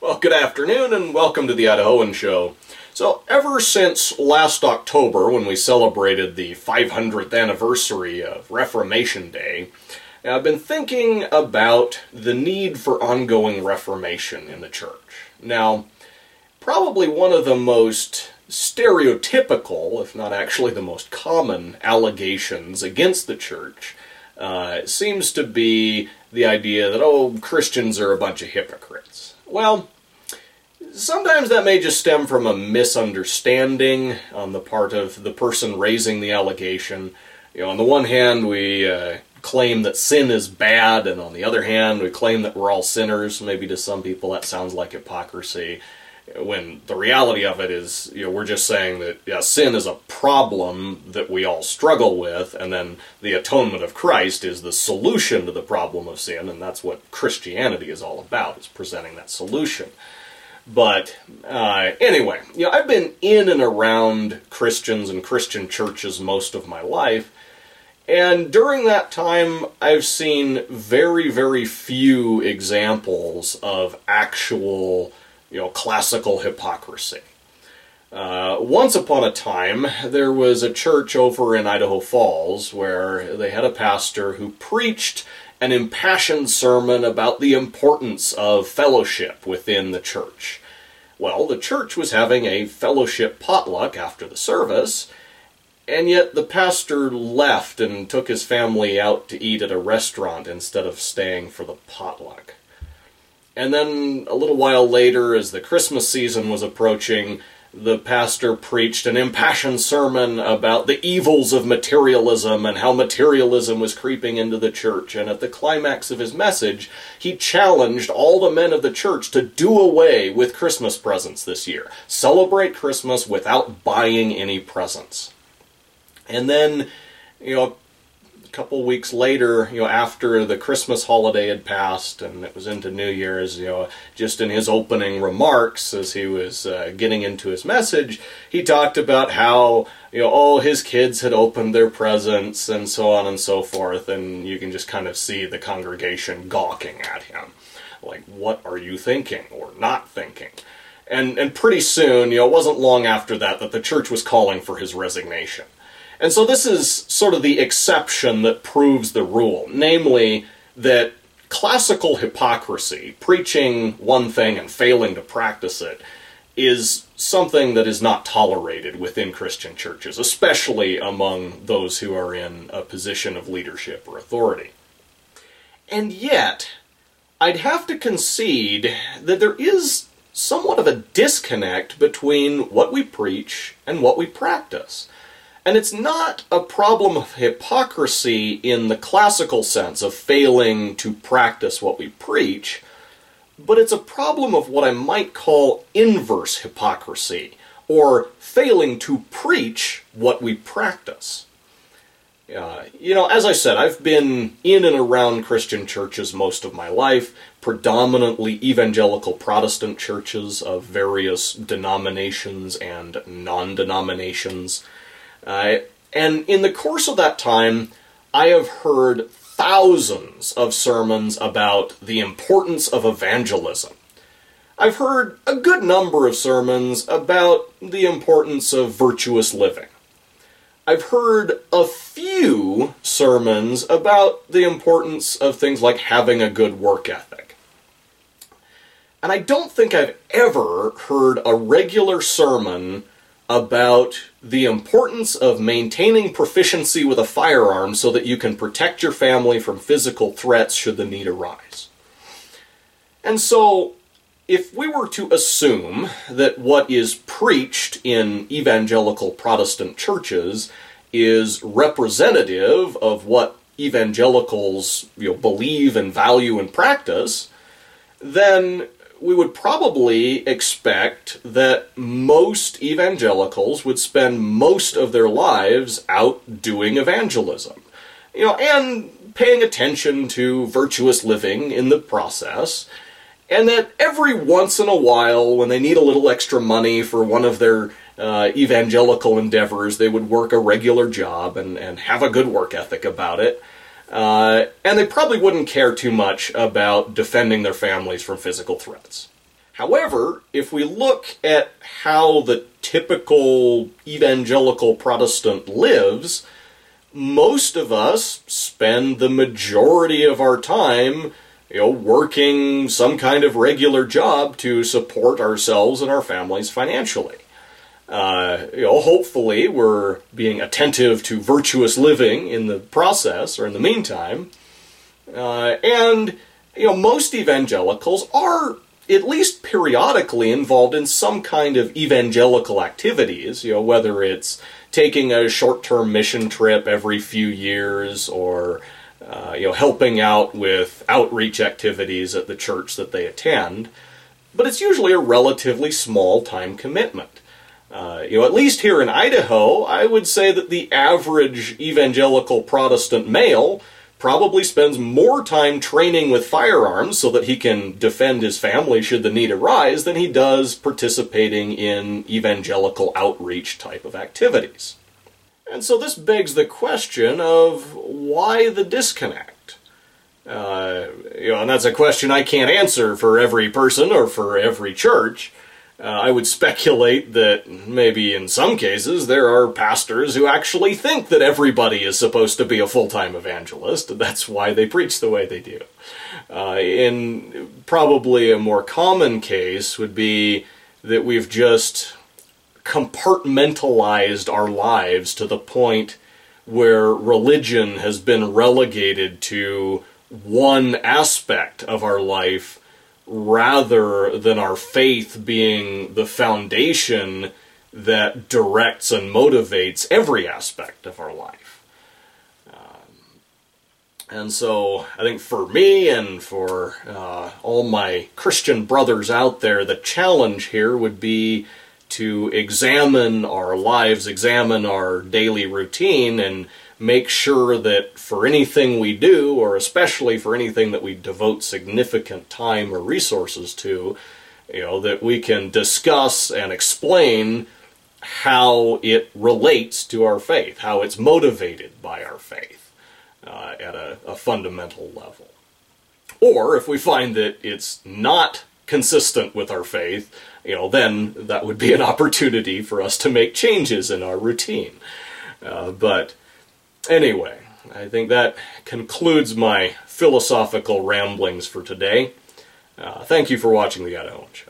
Well, good afternoon and welcome to the Idahoan Show. So, ever since last October, when we celebrated the 500th anniversary of Reformation Day, I've been thinking about the need for ongoing reformation in the church. Now, probably one of the most stereotypical, if not actually the most common, allegations against the church seems to be the idea that, oh, Christians are a bunch of hypocrites. Well, sometimes that may just stem from a misunderstanding on the part of the person raising the allegation. You know, on the one hand, we claim that sin is bad, and on the other hand, we claim that we're all sinners. Maybe to some people that sounds like hypocrisy, when the reality of it is, you know, we're just saying that, yeah, sin is a problem that we all struggle with, and then the atonement of Christ is the solution to the problem of sin, and that's what Christianity is all about, is presenting that solution. But anyway, you know, I've been in and around Christians and Christian churches most of my life, and during that time I've seen very, very few examples of actual, you know, classical hypocrisy. Once upon a time, there was a church over in Idaho Falls where they had a pastor who preached an impassioned sermon about the importance of fellowship within the church. Well, the church was having a fellowship potluck after the service, and yet the pastor left and took his family out to eat at a restaurant instead of staying for the potluck. And then a little while later, as the Christmas season was approaching, the pastor preached an impassioned sermon about the evils of materialism and how materialism was creeping into the church. And at the climax of his message, he challenged all the men of the church to do away with Christmas presents this year. Celebrate Christmas without buying any presents. And then, you know, a couple weeks later, you know, after the Christmas holiday had passed and it was into New Year's, you know, just in his opening remarks as he was getting into his message, he talked about how, you know, oh, his kids had opened their presents and so on and so forth, and you can just kind of see the congregation gawking at him. Like, what are you thinking or not thinking? And pretty soon, you know, it wasn't long after that that the church was calling for his resignation. And so this is sort of the exception that proves the rule, namely that classical hypocrisy, preaching one thing and failing to practice it, is something that is not tolerated within Christian churches, especially among those who are in a position of leadership or authority. And yet, I'd have to concede that there is somewhat of a disconnect between what we preach and what we practice. And it's not a problem of hypocrisy in the classical sense of failing to practice what we preach, but it's a problem of what I might call inverse hypocrisy, or failing to preach what we practice. You know, as I said, I've been in and around Christian churches most of my life, predominantly evangelical Protestant churches of various denominations and non-denominations. And in the course of that time, I have heard thousands of sermons about the importance of evangelism. I've heard a good number of sermons about the importance of virtuous living. I've heard a few sermons about the importance of things like having a good work ethic. And I don't think I've ever heard a regular sermon about the importance of maintaining proficiency with a firearm so that you can protect your family from physical threats should the need arise. And so, if we were to assume that what is preached in evangelical Protestant churches is representative of what evangelicals, you know, believe and value and practice, then we would probably expect that most evangelicals would spend most of their lives out doing evangelism, you know, and paying attention to virtuous living in the process, and that every once in a while, when they need a little extra money for one of their evangelical endeavors, they would work a regular job and have a good work ethic about it. And they probably wouldn't care too much about defending their families from physical threats. However, if we look at how the typical evangelical Protestant lives, most of us spend the majority of our time, working some kind of regular job to support ourselves and our families financially. Hopefully we're being attentive to virtuous living in the process, or in the meantime. Most evangelicals are at least periodically involved in some kind of evangelical activities, whether it's taking a short-term mission trip every few years, or helping out with outreach activities at the church that they attend. But it's usually a relatively small time commitment. At least here in Idaho, I would say that the average evangelical Protestant male probably spends more time training with firearms so that he can defend his family should the need arise than he does participating in evangelical outreach type of activities. And so this begs the question of why the disconnect? And that's a question I can't answer for every person or for every church. I would speculate that maybe in some cases there are pastors who actually think that everybody is supposed to be a full-time evangelist, and that's why they preach the way they do. In probably a more common case would be that we've just compartmentalized our lives to the point where religion has been relegated to one aspect of our life rather than our faith being the foundation that directs and motivates every aspect of our life. And so I think for me and for all my Christian brothers out there, the challenge here would be to examine our lives, examine our daily routine, and make sure that for anything we do, or especially for anything that we devote significant time or resources to, that we can discuss and explain how it relates to our faith, how it's motivated by our faith at a fundamental level. Or if we find that it's not consistent with our faith, then that would be an opportunity for us to make changes in our routine. But anyway, I think that concludes my philosophical ramblings for today. Thank you for watching the Idahoan Show.